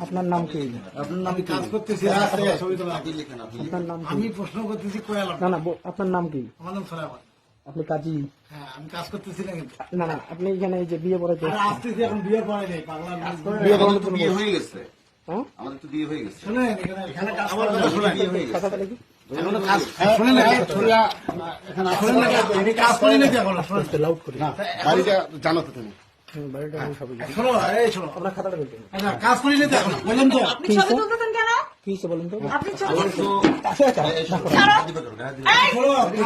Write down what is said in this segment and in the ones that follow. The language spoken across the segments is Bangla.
আপনার নাম কি? আপনার নাম কাজ করতেছি আপনার নাম আমি প্রশ্ন করতেছি না না আপনার নাম কি? আমার নাম সোলাইমান। আপনি কাজী? হ্যাঁ আমি কাজ করতেছি না কিন্তু না আপনি এখানে যে বিয়ে পড়াতে আসতেছি এখন বিয়ে পড়ে নেই পাগলা বিয়ে পড়ানোর জন্য বিয়ে হয়ে গেছে। হ্যাঁ আমাদের তো বিয়ে হয়ে গেছে। শুনেন এখানে কাজ আমার কথা শুনেন, বিয়ে হয়ে গেছে। কথাটা কি? এখনো কাজ শুনেন না শুনেন না আমি কাজ করি না এখনো শুনেন লাউড করি না বাড়িটা জানো তো তুমি বাড়িটা আমি সবাই জানি। শোনো এই শোনো আপনার খাতাটা বলতে আচ্ছা কাজ করি না এখন বললাম তো আপনি ছবি তুলতেছেন কেন? কি হচ্ছে বলেন তো? আপনি ছবি আমার তো এই, শোনো কাজ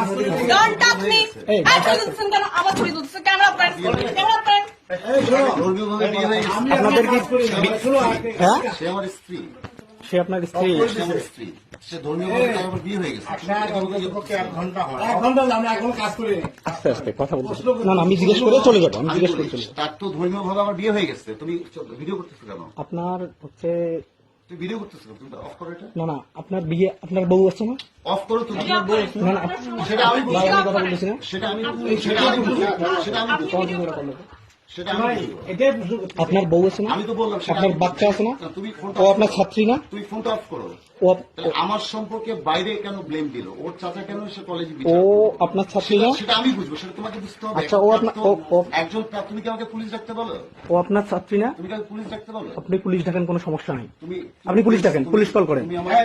করি না don't touch me। এই, ছবি তুলতেছেন কেন? আমার ছবি তুলতেছেন, ক্যামেরা অফ করেন, ক্যামেরা অফ করেন। এই শোনো ধর্মীয়ভাবে বিয়ে হয়ে গেছে। আমি আপনাদের কাজ করি না শোনো হ্যাঁ সে আমার স্ত্রী। সে আপনার স্ত্রী? সে আমার স্ত্রী। সে ধর্মীয়ভাবে তার আবার বিয়ে হয়ে গেছে। এক ঘন্টা হয় 1 ঘন্টা হলো, আমরা এখনো কাজ করি না আস্তে আস্তে কথা বলতে না আমি জিজ্ঞেস করে চলে যাবো। আমি জিজ্ঞেস করে চলে যাবো। তার তো ধর্মীয়ভাবে আমার বিয়ে হয়ে গেছে। তুমি ভিডিও করতেছো কেন? আপনার হচ্ছে তুমি ভিডিও করতেছো কেন? তুমি অফ করো এটা। না আপনার বিয়ে আপনার বউ আছে না? অফ করো তুমি। না সেটা আমি ভাই, আমি কথা বলতেছি না। সেটা আমি সেটা আমি সেটা আমি কোন ধরে করলো? সেটা আমি এটাই প্রশ্ন করতে আপনার বউ আছে না? আমি তো বললাম সেটা আপনার আমি- বাচ্চা আছে না? তুমি ফোনটা ও আপনার ছাত্রী না? তুমি ফোনটা অফ করো। ও তাহলে আমার সম্পর্কে বাইরে কেন ব্লেম দিল? ওর চাচা কেন সে কলেজে ও আপনার ছাত্রী না? সেটা আমি বুঝবো, সেটা তোমাকে বুঝতে হবে। আচ্ছা, ও আপনার- একজন তুমি কি আমাকে পুলিশ ডাকতে বলো? ও আপনার ছাত্রী না? তুমি কি আমাকে পুলিশ ডাকতে বলো? আপনি পুলিশ ডাকেন, কোনো সমস্যা নেই। তুমি আপনি পুলিশ ডাকেন, তুমি- পুলিশ কল করেন। তুমি আমার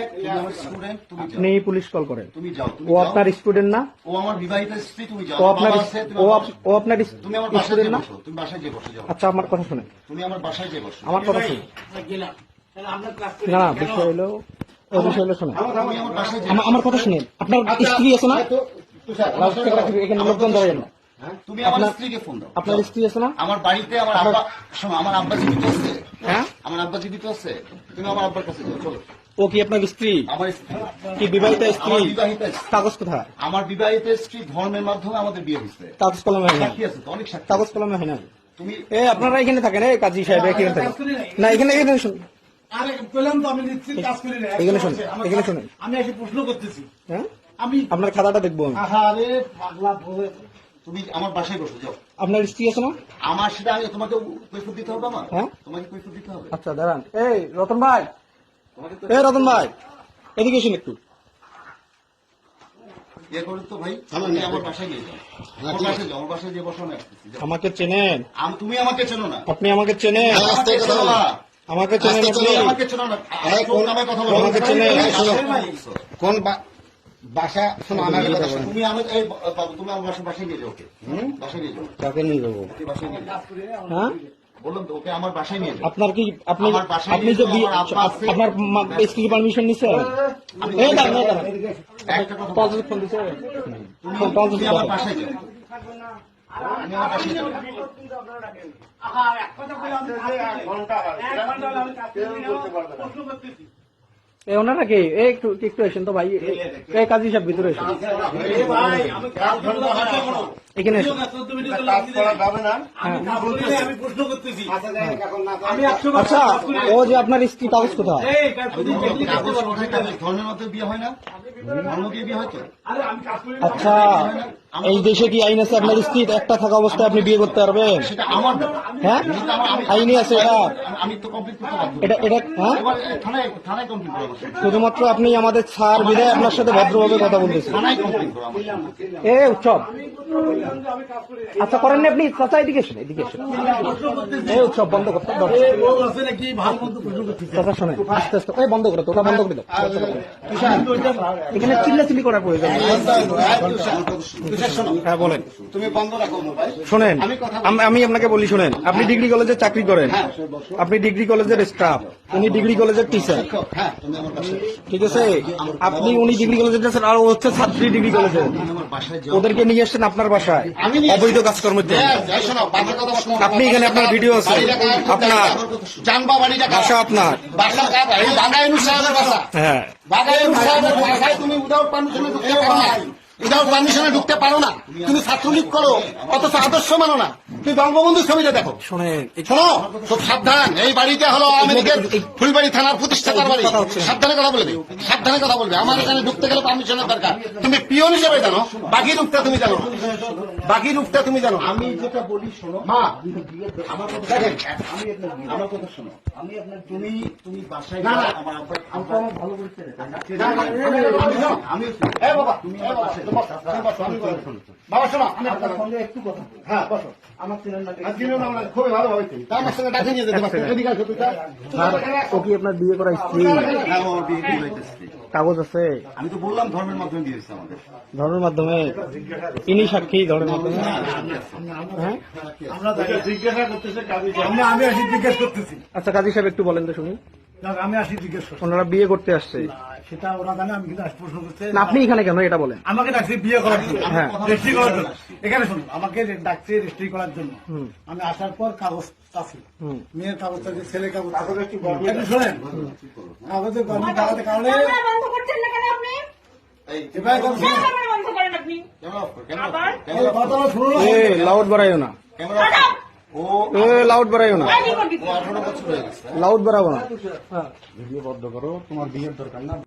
স্টুডেন্ট, তুমি যাও। আপনি পুলিশ কল করেন। তুমি যাও, তুমি ও যাও। আপনার স্টুডেন্ট না? ও আমার বিবাহিত স্ত্রী, তুমি যাও। ও আমার আপনার বাবা আছে, তুমি ও আমার আপ- ও আপনার তুমি আমার বাসায় স্টুডেন্ট যেয়ে না? বসো, তুমি বাসায় যেয়ে বসে যাও। আচ্ছা আমার কথা শুনেন, তুমি আমার বাসায় যেয়ে বসো। আমার কথা শুনুন। গেলাম তাহলে আমরা ক্লাস করি না বিষয় হলো ওই বিষয় হলো শুনেন, তুমি আমার বাসায় যেয়ে আমার কথা শুনেন। আপনার স্ত্রী আছে না? লাউডস্পিকার রাখি, এখানে লোকজন দাঁড়ায় না। তুমি আমার আপনার- স্ত্রীকে ফোন দাও। আপনার স্ত্রী আছে না? আমার বাড়িতে আমার আব্বা, শোনো, আমার আব্বা জীবিত আছে। হ্যাঁ, আমার আব্বা জীবিত আছে। তুমি আমার আব্বার কাছে যাও, চলো। ও কি আপনার স্ত্রী? আমার স্ত্রী, কি বিবাহিত স্ত্রী? আমার বিবাহিত স্ত্রী। কাগজ কোথায়? আমার বিবাহিত স্ত্রী ধর্মের মাধ্যমে আমাদের বিয়ে হয়েছে। কাগজ কলমে হয় না? সাক্ষী আছে তো, অনেক সাক্ষী। কাগজ কলমে হয় না? তুমি আপনারা এখানে থাকেন, কাজী সাহেব এখানে থাকেন না, এখানে এখানে শুনুন। আরে বললাম তো আমি নিচ্ছি কাজ করি না এখানে শুনুন, এখানে শুনুন। আমি এসে প্রশ্ন করতেছি হ্যাঁ, আমি আপনার খাতাটা দেখবো আমি। আহারে পাগলা বলে তুমি আমার বাসায় বসো, যাও। আপনার স্ত্রী আছে না? আমার সেটা আগে তোমাকে কৈফিয়ত দিতে হবে। আমার হ্যাঁ? তোমাকে কৈফিয়ত দিতে হবে। আচ্ছা দাঁড়ান, এই রতন ভাই, তোমাকে তো এই রতন ভাই এদিকে এসুন একটু। ইয়ে করো তো ভাই, তুমি আমার বাসায় নিয়ে যাও। আমার বাসায় যাও, আমার বাসায় গিয়ে বসো, আমি আসতেছি, যাও। আমাকে চেনেন? তুমি আমাকে চেনো না। আপনি আমাকে চেনেন? আমাকে চেনো না। আমাকে চেনেন আপনি? তুমি আমাকে চেনো না। কোন নামে কথা বলো? আমাকে চেনে? কোন বাসা শোনো আমার কথা শোনো। তুমি আমার এই বাবু, তুমি আমার বাসায় নিয়ে যাও ওকে। বাসায় নিয়ে যাও, কাকে নিয়ে যাবো? ওকে বাসায় নিয়ে যাও। হ্যাঁ, বললাম তো, ওকে আমার বাসায় নিয়ে যাও। আপনার কি আপনি আমার বাসায় আপনি নিয়ে যে যাও, বিয়ে- আমার আব্বা আছে। আপনার স্ত্রী পারমিশন নিচ্ছে? এই দাঁড়ান, এই দাঁড়ান। একটা কথা বলো। পাঁচ ফোন দিছে? তুমি আমার বাসায় যাও। তুমি আমার বাসায় যাও। এই ওনারা কি? এই একটু একটু এসেন তো ভাই, এই কাজী সাহেব ভিতরে এসেন, এখানে এসেন। আমি প্রশ্ন করতেছি আমি আচ্ছা, ও যে আপনার স্ত্রী, কাগজ কোথায়? কাগজ কোথায়? কাগজ ধর্মের মধ্যে বিয়ে হয় না? ধর্ম দিয়ে বিয়ে হয় তো? আচ্ছা, এই দেশে কি আইন আছে আপনার স্ত্রী একটা থাকা অবস্থায় আপনি বিয়ে করতে পারবেন? সেটা আমার ব্যাপার। হ্যাঁ, আইনে আছে এটা। আমি তো কমপ্লিট করতে পারবো। এটা এটা হ্যাঁ, এবার থানায় কমপ্লিট করো আমার সাথে। শুধুমাত্র আপনি আমাদের স্যার বিদায় আপনার সাথে ভদ্রভাবে কথা বলতেছেন। থানায় কমপ্লিট করো আমার সাথে। এ উৎসব, আচ্ছা করেন না আপনি? চাচা এদিকে এসেন, এদিকে এসেন। এই উৎসব বন্ধ করতে দাও। বউ আছে নাকি ভালো মন্দ প্রশ্ন করতেছি চাচা শোনেন, আস্তে আস্তে, এই বন্ধ করে তো, ওটা বন্ধ করে দাও। এখানে চিল্লাচিল্লি করার প্রয়োজন নেই। হ্যাঁ বলেন। তুমি বন্ধ রাখো মোবাইল। শোনেন, আমি আপনাকে বলি, শোনেন, আপনি ডিগ্রি কলেজে চাকরি করেন, আপনি ডিগ্রি কলেজের স্টাফ, উনি ডিগ্রি কলেজের টিচার, হ্যাঁ, তুমি আমার বাসায় ঠিক আছে? আপনি উনি ডিগ্রি কলেজের টিচার আর ও হচ্ছে ছাত্রী ডিগ্রি কলেজে, তুমি আমার বাসায় যাও। ওদেরকে নিয়ে আসছেন আপনার বাসায় আমি নিয়ে অবৈধ কাজকর্মের জন্য। যাই শোনো, বাজে কথা বলো। আপনি এখানে আপনার ভিডিও আছে, আপনার জানবা বাড়িটা কার? বাসা আপনার। বাসা কার? এই বাগাইনু সাহেবের বাসা। হ্যাঁ, বাগাইনু সাহেবের বাসায় তুমি উইদাউট পারমিশনে ঢুকতে পারো না। উইদাউট পারমিশনে ঢুকতে পারো না। তুমি ছাত্রলীগ করো, অথচ আদর্শ মানো না। তুমি বঙ্গবন্ধুর ছবিটা দেখো। শোনেন শোনো, খুব সাবধান। এই বাড়িটা হলো আওয়ামী লীগের ফুলবাড়ি থানার প্রতিষ্ঠাতার বাড়ি। সাবধানে কথা বলবে, সাবধানে কথা বলবে। আমার এখানে ঢুকতে গেলে পারমিশনের দরকার। তুমি পিওন হিসেবে জানো, বাকি রূপটা তুমি জানো না। বাকি রূপটা তুমি জানো। আমি যেটা বলি শোনো, মা, আমার কথা দেখেন, আমি আপনার আমার কথা শোনো, আমি আপনার তুমি বাসায় না, না, আমার আব্বা আমার ভালো বলতে না, না, আমি এ বাবা, তুমি বসো, তুমি বসো, আমি কথা বলছি। বাবা শোনো, আমি আপনার সঙ্গে একটু কথা বলবো। হ্যাঁ বসো। আমার ছেলের নাকি আর চিনো না, আমরা খুবই ভালো ভাবে চিনি। তা আমার সঙ্গে ডাকে নিয়ে যেতে পারছো। এদিকে আসো তুই, তা। ও কি আপনার বিয়ে করা স্ত্রী? হ্যাঁ, ও বিয়ে হইতেছে। কাগজ আছে আমি তো বললাম ধর্মের মাধ্যমে বিয়ে হয়েছে আমাদের। ধর্মের মাধ্যমে? ইনি সাক্ষী ধর্মের মাধ্যমে? হ্যাঁ, আমরা জিজ্ঞাসা করতেছি আমি আসি জিজ্ঞেস করতেছি। আচ্ছা কাজী সাহেব একটু বলেন তো শুনি। আমি আসি জিজ্ঞেস করছি। ওনারা বিয়ে করতে আসছে, সেটা ওরা জানে, আমি কিন্তু আজ প্রশ্ন করতে না আপনি এখানে কেন এটা বলেন? আমাকে ডাকছে বিয়ে করার জন্য, হ্যাঁ। রেজিস্ট্রি করার জন্য। এখানে শুনুন, আমাকে ডাকছে রেজিস্ট্রি করার জন্য। হুম। আমি আসার পর কাগজ আছে, হুম। মেয়ের কাগজ আছে, ছেলে কাগজ আছে। একটু শোনেন, কাগজে গরমিল লাগাতে কারণে ক্যামেরা বন্ধ করছেন না কেন আপনি? এবার কথা শুনুন। ক্যামেরা বন্ধ করেন আপনি। আবার? এই কথাটা শুনুন না। এ লাউড বাড়াইও না, হঠাৎ! এ লাউড বাড়াইও না, এই রিপোর্ট দিতে। 18 বছর হয়ে গেছে। লাউড বাড়াবো না। ভিডিও বন্ধ করো, তোমার বিয়ের দরকার না।